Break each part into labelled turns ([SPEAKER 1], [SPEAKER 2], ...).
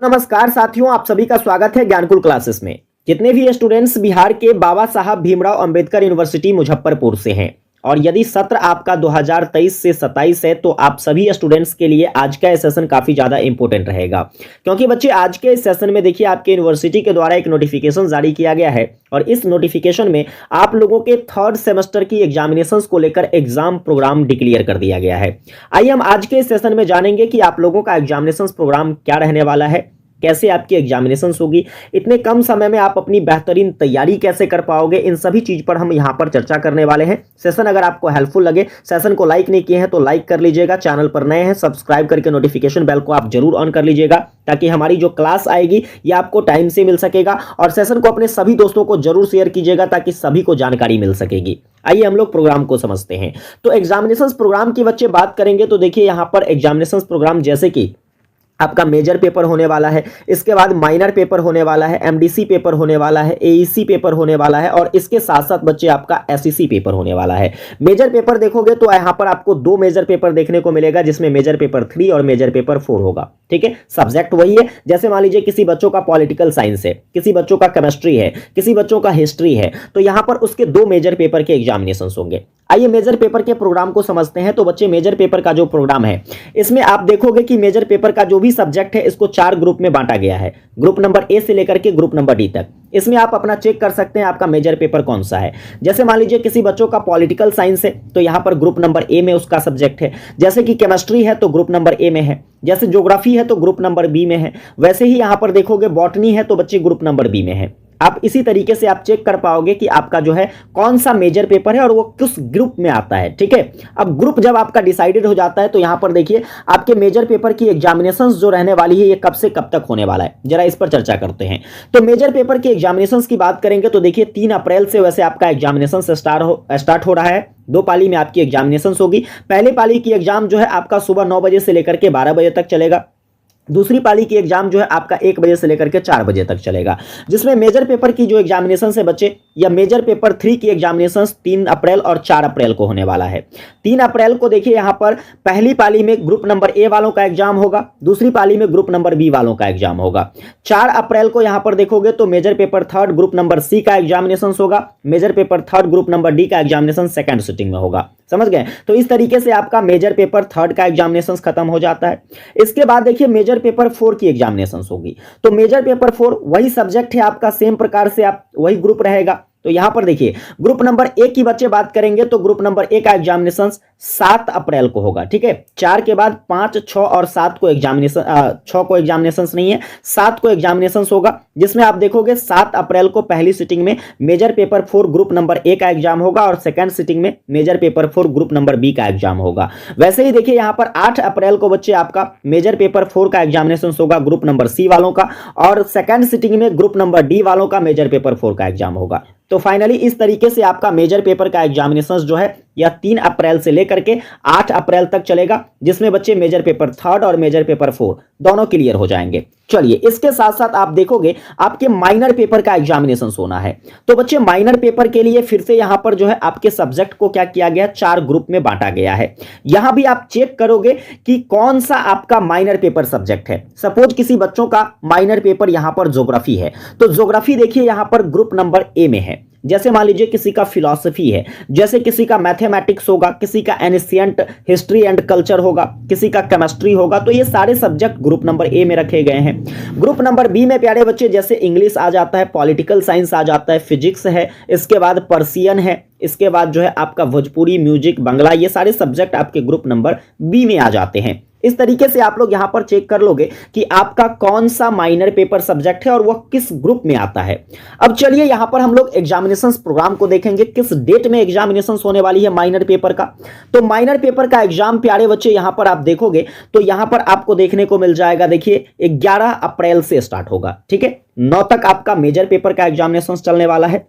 [SPEAKER 1] नमस्कार साथियों, आप सभी का स्वागत है ज्ञानकुल क्लासेस में। जितने भी स्टूडेंट्स बिहार के बाबा साहब भीमराव अंबेडकर यूनिवर्सिटी मुजफ्फरपुर से हैं और यदि सत्र आपका 2023 से 27 है तो आप सभी स्टूडेंट्स के लिए आज का सेशन काफ़ी ज़्यादा इंपॉर्टेंट रहेगा, क्योंकि बच्चे आज के इस सेशन में देखिए आपके यूनिवर्सिटी के द्वारा एक नोटिफिकेशन जारी किया गया है और इस नोटिफिकेशन में आप लोगों के थर्ड सेमेस्टर की एग्जामिनेशंस को लेकर एग्जाम प्रोग्राम डिक्लेयर कर दिया गया है। आइए हम आज के इस सेशन में जानेंगे कि आप लोगों का एग्जामिनेशंस प्रोग्राम क्या रहने वाला है, कैसे आपकी एग्जामिनेशंस होगी, इतने कम समय में आप अपनी बेहतरीन तैयारी कैसे कर पाओगे, इन सभी चीज पर हम यहां पर चर्चा करने वाले हैं। सेशन अगर आपको हेल्पफुल लगे, सेशन को लाइक नहीं किए हैं तो लाइक कर लीजिएगा, चैनल पर नए हैं सब्सक्राइब करके नोटिफिकेशन बेल को आप जरूर ऑन कर लीजिएगा ताकि हमारी जो क्लास आएगी ये आपको टाइम से मिल सकेगा। और सेशन को अपने सभी दोस्तों को जरूर शेयर कीजिएगा ताकि सभी को जानकारी मिल सकेगी। आइए हम लोग प्रोग्राम को समझते हैं। तो एग्जामिनेशंस प्रोग्राम की बच्चे बात करेंगे तो देखिए यहां पर एग्जामिनेशंस प्रोग्राम जैसे कि आपका मेजर पेपर होने वाला है, इसके बाद माइनर पेपर होने वाला है, एमडीसी पेपर होने वाला है, एईसी पेपर होने वाला है और इसके साथ साथ बच्चे आपका एसईसी पेपर होने वाला है। मेजर पेपर देखोगे तो यहाँ पर आपको दो मेजर पेपर देखने को मिलेगा जिसमें मेजर पेपर 3 और मेजर पेपर 4 होगा। ठीक है, सब्जेक्ट वही है। जैसे मान लीजिए किसी बच्चों का पॉलिटिकल साइंस है, किसी बच्चों का केमिस्ट्री है, किसी बच्चों का हिस्ट्री है, तो यहाँ पर उसके दो मेजर पेपर के एग्जामिनेशन होंगे। आइए मेजर पेपर के प्रोग्राम को समझते हैं। तो बच्चे मेजर पेपर का जो प्रोग्राम है इसमें आप देखोगे कि मेजर पेपर का जो भी सब्जेक्ट है इसको 4 ग्रुप में बांटा गया है, ग्रुप नंबर ए से लेकर के ग्रुप नंबर डी तक। इसमें आप अपना चेक कर सकते हैं आपका मेजर पेपर कौन सा है। जैसे मान लीजिए किसी बच्चों का पॉलिटिकल साइंस है तो यहाँ पर ग्रुप नंबर ए में उसका सब्जेक्ट है, जैसे कि केमिस्ट्री है तो ग्रुप नंबर ए में है, जैसे ज्योग्राफी है तो ग्रुप नंबर बी में है, वैसे ही यहाँ पर देखोगे बॉटनी है तो बच्चे ग्रुप नंबर बी में है। आप इसी तरीके से आप चेक कर पाओगे कि आपका जो है कौन सा मेजर पेपर है और वो किस ग्रुप में आता है। ठीक है, अब ग्रुप जब आपका डिसाइडेड हो जाता है तो यहां पर देखिए आपके मेजर पेपर की एग्जामिनेशंस जो रहने वाली है ये कब से कब तक होने वाला है, जरा इस पर चर्चा करते हैं। तो मेजर पेपर की एग्जामिनेशंस की बात करेंगे तो देखिए 3 अप्रैल से वैसे आपका एग्जामिनेशन स्टार्ट हो रहा है। 2 पाली में आपकी एग्जामिनेशन होगी। पहले पाली की एग्जाम जो है आपका सुबह 9 बजे से लेकर के 12 बजे तक चलेगा। दूसरी पाली की एग्जाम जो है आपका 1 बजे से लेकर के 4 बजे तक चलेगा, जिसमें मेजर पेपर की जो एग्जामिनेशन है बच्चे या मेजर पेपर 3 की एग्जामिनेशन 3 अप्रैल और 4 अप्रैल को होने वाला है। 3 अप्रैल को देखिए यहाँ पर पहली पाली में ग्रुप नंबर ए वालों का एग्जाम होगा, दूसरी पाली में ग्रुप नंबर बी वालों का एग्जाम होगा। 4 अप्रैल को यहाँ पर देखोगे तो major paper 3 group number C का एग्जामिनेशन होगा, major paper 3 group number D का एग्जामिनेशन सेकंड सिटिंग में होगा। समझ गए? तो इस तरीके से आपका मेजर पेपर 3 का एग्जामिनेशन खत्म हो जाता है। इसके बाद देखिए मेजर पेपर 4 की एग्जामिनेशन होगी। तो मेजर पेपर 4 वही सब्जेक्ट है आपका, सेम प्रकार से आप वही ग्रुप रहेगा। तो यहां पर देखिए ग्रुप नंबर ए की बच्चे बात करेंगे तो ग्रुप नंबर ए का एग्जामिनेशन 7 अप्रैल को होगा। ठीक है, 4 के बाद 5, 6 और 7 को एग्जामिनेशन 6 को एग्जामिनेशन नहीं है, 7 को एग्जामिनेशन होगा, जिसमें आप देखोगे 7 अप्रैल को पहली सिटिंग में major paper 4 group number A का एग्जाम होगा और सेकंड सिटिंग में major paper 4 group number B का एग्जाम होगा। वैसे ही देखिए यहां पर 8 अप्रैल को बच्चे आपका मेजर पेपर 4 का एग्जामिनेशन होगा ग्रुप नंबर सी वालों का और सेकंड सिटिंग में ग्रुप नंबर डी वालों का मेजर पेपर 4 का एग्जाम होगा। तो फाइनली इस तरीके से आपका मेजर पेपर का एग्जामिनेशन जो है यह 3 अप्रैल से लेकर के 8 अप्रैल तक चलेगा, जिसमें बच्चे मेजर पेपर 3 और मेजर पेपर 4 दोनों क्लियर हो जाएंगे। चलिए इसके साथ साथ आप देखोगे आपके माइनर पेपर का एग्जामिनेशन होना है। तो बच्चे माइनर पेपर के लिए फिर से यहां पर जो है आपके सब्जेक्ट को क्या किया गया, 4 ग्रुप में बांटा गया है। यहां भी आप चेक करोगे कि कौन सा आपका माइनर पेपर सब्जेक्ट है। सपोज किसी बच्चों का माइनर पेपर यहां पर ज्योग्राफी है तो ज्योग्राफी देखिए यहां पर ग्रुप नंबर ए में है। जैसे मान लीजिए किसी का फिलॉसफी है, जैसे किसी का मैथमेटिक्स होगा, किसी का एंशिएंट हिस्ट्री एंड कल्चर होगा, किसी का केमिस्ट्री होगा, तो ये सारे सब्जेक्ट ग्रुप नंबर ए में रखे गए हैं। ग्रुप नंबर बी में प्यारे बच्चे जैसे इंग्लिश आ जाता है, पॉलिटिकल साइंस आ जाता है, फिजिक्स है, इसके बाद पर्सियन है, इसके बाद जो है आपका भोजपुरी, म्यूजिक, बांग्ला, ये सारे सब्जेक्ट आपके ग्रुप नंबर बी में आ जाते हैं। इस तरीके से आप लोग यहां पर चेक कर लोगे कि आपका कौन सा माइनर पेपर सब्जेक्ट है और वह किस ग्रुप में आता है। अब चलिए यहां पर हम लोग एग्जामिनेशंस प्रोग्राम को देखेंगे, किस डेट में एग्जामिनेशंस होने वाली है माइनर पेपर का। तो माइनर पेपर का एग्जाम प्यारे बच्चे यहां पर आप देखोगे तो यहां पर आपको देखने को मिल जाएगा, देखिए 11 अप्रैल से स्टार्ट होगा। ठीक है, 9 तक आपका मेजर पेपर का एग्जामिनेशन चलने वाला है।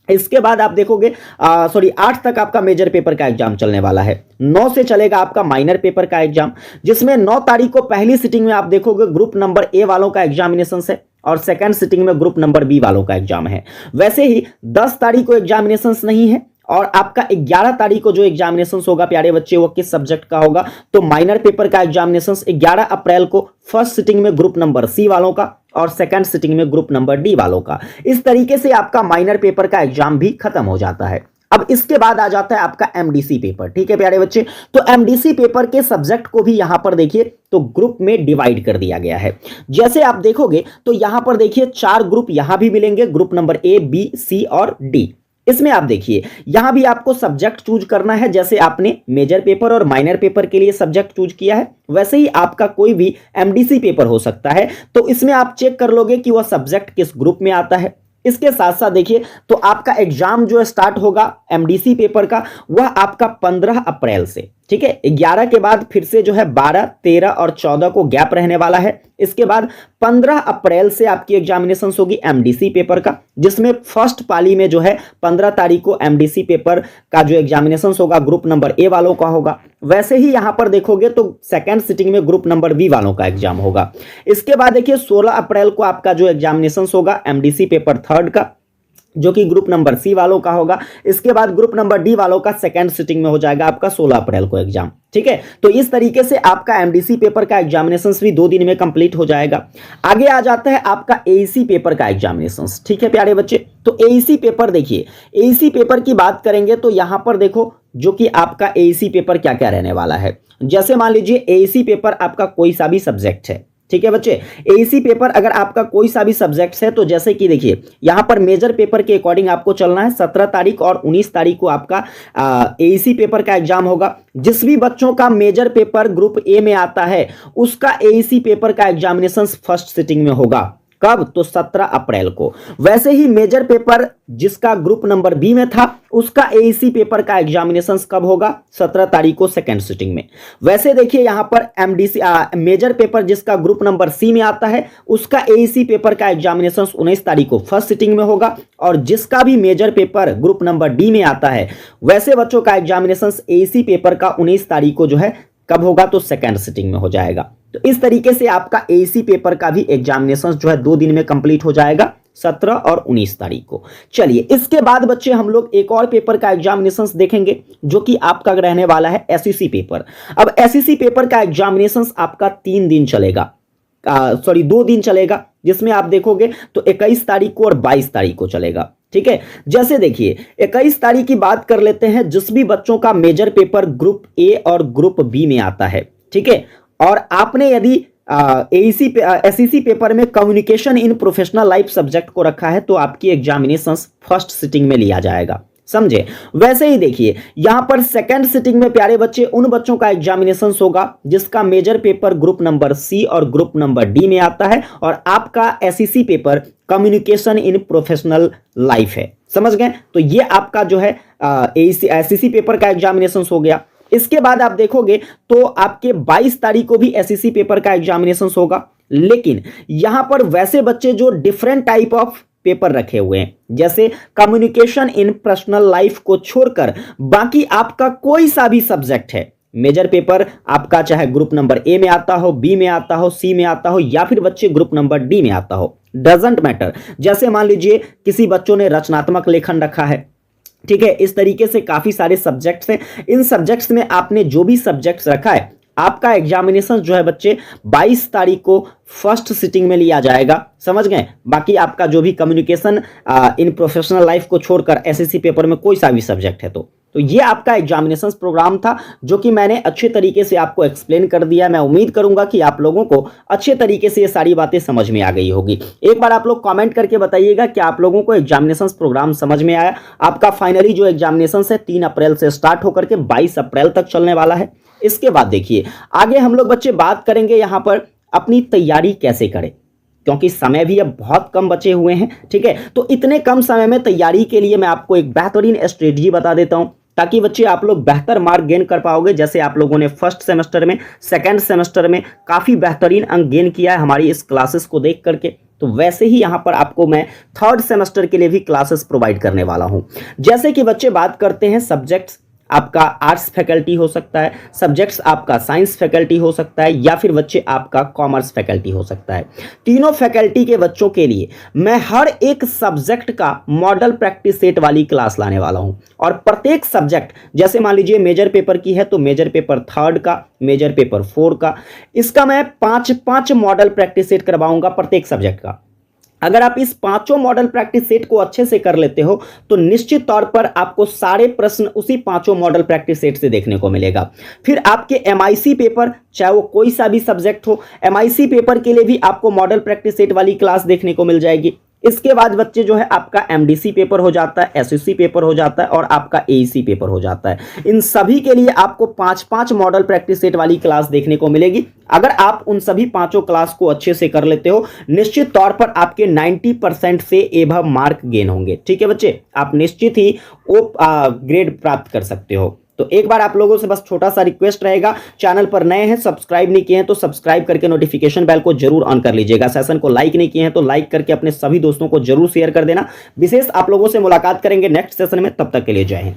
[SPEAKER 1] इसके बाद आप देखोगे 8 तक आपका मेजर पेपर का एग्जाम चलने वाला है। 9 से चलेगा आपका माइनर पेपर का एग्जाम, जिसमें 9 तारीख को पहली सिटिंग में आप देखोगे ग्रुप नंबर ए वालों का एग्जामिनेशन है और सेकंड सिटिंग में ग्रुप नंबर बी वालों का एग्जाम है। वैसे ही 10 तारीख को एग्जामिनेशन नहीं है और आपका 11 तारीख को जो एग्जामिनेशन होगा प्यारे बच्चे वो किस सब्जेक्ट का होगा, तो माइनर पेपर का एग्जामिनेशन 11 अप्रैल को फर्स्ट सिटिंग में ग्रुप नंबर सी वालों का और सेकंड सिटिंग में ग्रुप नंबर डी वालों का। इस तरीके से आपका माइनर पेपर का एग्जाम भी खत्म हो जाता है। अब इसके बाद आ जाता है आपका एमडीसी पेपर। ठीक है प्यारे बच्चे, तो एमडीसी पेपर के सब्जेक्ट को भी यहां पर देखिए तो ग्रुप में डिवाइड कर दिया गया है। जैसे आप देखोगे तो यहां पर देखिए 4 ग्रुप यहां भी मिलेंगे, ग्रुप नंबर ए, बी, सी और डी। इसमें आप देखिए यहां भी आपको सब्जेक्ट चूज करना है, जैसे आपने मेजर पेपर और माइनर पेपर के लिए सब्जेक्ट चूज किया है वैसे ही आपका कोई भी एमडीसी पेपर हो सकता है। तो इसमें आप चेक कर लोगे कि वह सब्जेक्ट किस ग्रुप में आता है। इसके साथ साथ देखिए तो आपका एग्जाम जो स्टार्ट होगा एमडीसी पेपर का वह आपका 15 अप्रैल से, ठीक है। 11 के बाद फिर से जो है 12, 13 और 14 को गैप रहने वाला है। इसके बाद 15 अप्रैल से आपकी एग्जामिनेशन होगी एमडीसी पेपर का, जिसमें फर्स्ट पाली में जो है 15 तारीख को एमडीसी पेपर का जो एग्जामिनेशन होगा ग्रुप नंबर ए वालों का होगा। वैसे ही यहां पर देखोगे तो सेकंड सिटिंग में ग्रुप नंबर बी वालों का एग्जाम होगा। इसके बाद देखिए 16 अप्रैल को आपका जो एग्जामिनेशन होगा एमडीसी पेपर थर्ड का, जो कि ग्रुप नंबर सी वालों का होगा। इसके बाद ग्रुप नंबर डी वालों का सेकंड सिटिंग में हो जाएगा आपका 16 अप्रैल को एग्जाम, ठीक है। तो इस तरीके से आपका एमडीसी पेपर का एग्जामिनेशन भी 2 दिन में कंप्लीट हो जाएगा। आगे आ जाता है आपका एईसी पेपर का एग्जामिनेशन, ठीक है प्यारे बच्चे। तो एईसी पेपर देखिए, एईसी पेपर की बात करेंगे तो यहां पर देखो जो कि आपका एईसी पेपर क्या क्या रहने वाला है। जैसे मान लीजिए एईसी पेपर आपका कोई सा भी सब्जेक्ट है, ठीक है बच्चे। एईसी पेपर अगर आपका कोई सा भी सब्जेक्ट है तो जैसे कि देखिए यहां पर मेजर पेपर के अकॉर्डिंग आपको चलना है। 17 तारीख और 19 तारीख को आपका एईसी पेपर का एग्जाम होगा। जिस भी बच्चों का मेजर पेपर ग्रुप ए में आता है उसका एईसी पेपर का एग्जामिनेशन फर्स्ट सिटिंग में होगा। कब? तो 17 अप्रैल को। वैसे ही मेजर पेपर जिसका ग्रुप नंबर बी में था उसका एईसी पेपर का एग्जामिनेशन कब होगा? 17 तारीख को सेकंड सिटिंग में। वैसे देखिए यहां पर एमडीसी मेजर पेपर जिसका ग्रुप नंबर सी में आता है उसका एईसी पेपर का एग्जामिनेशन 19 तारीख को फर्स्ट सिटिंग में होगा। और जिसका भी major paper group number D में आता है वैसे बच्चों का एग्जामिनेशन एईसी पेपर का 19 तारीख को जो है कब होगा? तो सेकंड सिटिंग में हो जाएगा। तो इस तरीके से आपका एईसी पेपर का भी एग्जामिनेशन जो है 2 दिन में कंप्लीट हो जाएगा, 17 और 19 तारीख को। चलिए इसके बाद बच्चे हम लोग एक और पेपर का एग्जामिनेशन देखेंगे जो कि आपका रहने वाला है एसईसी पेपर। अब एसईसी पेपर का एग्जामिनेशन आपका 3 दिन चलेगा, 2 दिन चलेगा, जिसमें आप देखोगे तो 21 तारीख को और 22 तारीख को चलेगा, ठीक है। जैसे देखिए 21 तारीख की बात कर लेते हैं। जिस भी बच्चों का मेजर पेपर ग्रुप ए और ग्रुप बी में आता है, ठीक है, और आपने यदि एसईसी पेपर में communication in professional life subject को रखा है तो आपकी एग्जामिनेशन फर्स्ट सिटिंग में लिया जाएगा, समझे। वैसे ही देखिए यहां पर सेकंड सिटिंग में प्यारे बच्चे उन बच्चों का एग्जामिनेशन होगा जिसका major paper group number C और ग्रुप नंबर डी में आता है और आपका SEC paper communication in professional life है, समझ गए। तो ये आपका जो है एसईसी पेपर का एग्जामिनेशन हो गया। इसके बाद आप देखोगे तो आपके 22 तारीख को भी एसईसी पेपर का एग्जामिनेशन होगा। लेकिन यहां पर वैसे बच्चे जो डिफरेंट टाइप ऑफ पेपर रखे हुए हैं, जैसे कम्युनिकेशन इन पर्सनल लाइफ को छोड़कर बाकी आपका कोई सा भी सब्जेक्ट है, मेजर पेपर आपका चाहे ग्रुप नंबर ए में आता हो, बी में आता हो, सी में आता हो या फिर बच्चे ग्रुप नंबर डी में आता हो, डजंट मैटर। जैसे मान लीजिए किसी बच्चों ने रचनात्मक लेखन रखा है, ठीक है। इस तरीके से काफी सारे सब्जेक्ट्स हैं। इन सब्जेक्ट्स में आपने जो भी सब्जेक्ट्स रखा है आपका एग्जामिनेशन जो है बच्चे 22 तारीख को फर्स्ट सिटिंग में लिया जाएगा, समझ गए। बाकी आपका जो भी कम्युनिकेशन इन प्रोफेशनल लाइफ को छोड़कर एसएससी पेपर में कोई सा भी सब्जेक्ट है तो ये आपका एग्जामिनेशन प्रोग्राम था जो कि मैंने अच्छे तरीके से आपको एक्सप्लेन कर दिया। मैं उम्मीद करूंगा कि आप लोगों को अच्छे तरीके से ये सारी बातें समझ में आ गई होगी। एक बार आप लोग कमेंट करके बताइएगा कि आप लोगों को एग्जामिनेशन प्रोग्राम समझ में आया। आपका फाइनली जो एग्जामिनेशन है 3 अप्रैल से स्टार्ट होकर के 22 अप्रैल तक चलने वाला है। इसके बाद देखिए आगे हम लोग बच्चे बात करेंगे यहाँ पर अपनी तैयारी कैसे करें, क्योंकि समय भी अब बहुत कम बचे हुए हैं, ठीक है। तो इतने कम समय में तैयारी के लिए मैं आपको एक बेहतरीन स्ट्रेटजी बता देता हूं ताकि बच्चे आप लोग बेहतर मार्क गेन कर पाओगे। जैसे आप लोगों ने फर्स्ट सेमेस्टर में, सेकंड सेमेस्टर में काफी बेहतरीन अंक गेन किया है हमारी इस क्लासेस को देख करके, तो वैसे ही यहां पर आपको मैं थर्ड सेमेस्टर के लिए भी क्लासेस प्रोवाइड करने वाला हूं। जैसे कि बच्चे बात करते हैं सब्जेक्ट्स, आपका आर्ट्स फैकल्टी हो सकता है, सब्जेक्ट्स आपका साइंस फैकल्टी हो सकता है, या फिर बच्चे आपका कॉमर्स फैकल्टी हो सकता है। तीनों फैकल्टी के बच्चों के लिए मैं हर एक सब्जेक्ट का मॉडल प्रैक्टिस सेट वाली क्लास लाने वाला हूं। और प्रत्येक सब्जेक्ट, जैसे मान लीजिए मेजर पेपर की है तो मेजर पेपर 3rd का, मेजर पेपर 4 का, इसका मैं 5 मॉडल प्रैक्टिस सेट करवाऊंगा प्रत्येक सब्जेक्ट का। अगर आप इस 5 मॉडल प्रैक्टिस सेट को अच्छे से कर लेते हो तो निश्चित तौर पर आपको सारे प्रश्न उसी 5 मॉडल प्रैक्टिस सेट से देखने को मिलेगा। फिर आपके एमआईसी पेपर, चाहे वो कोई सा भी सब्जेक्ट हो, एमआईसी पेपर के लिए भी आपको मॉडल प्रैक्टिस सेट वाली क्लास देखने को मिल जाएगी। इसके बाद बच्चे जो है आपका एमडीसी पेपर हो जाता है, एसएससी पेपर हो जाता है और आपका एईसी पेपर हो जाता है। इन सभी के लिए आपको 5 मॉडल प्रैक्टिस सेट वाली क्लास देखने को मिलेगी। अगर आप उन सभी 5 क्लास को अच्छे से कर लेते हो, निश्चित तौर पर आपके 90% से एबव मार्क गेन होंगे। ठीक है बच्चे, आप निश्चित ही वो ग्रेड प्राप्त कर सकते हो। तो एक बार आप लोगों से बस छोटा सा रिक्वेस्ट रहेगा, चैनल पर नए हैं, सब्सक्राइब नहीं किए हैं तो सब्सक्राइब करके नोटिफिकेशन बेल को जरूर ऑन कर लीजिएगा। सेशन को लाइक नहीं किए हैं तो लाइक करके अपने सभी दोस्तों को जरूर शेयर कर देना। विशेष आप लोगों से मुलाकात करेंगे नेक्स्ट सेशन में, तब तक के लिए जय हिंद।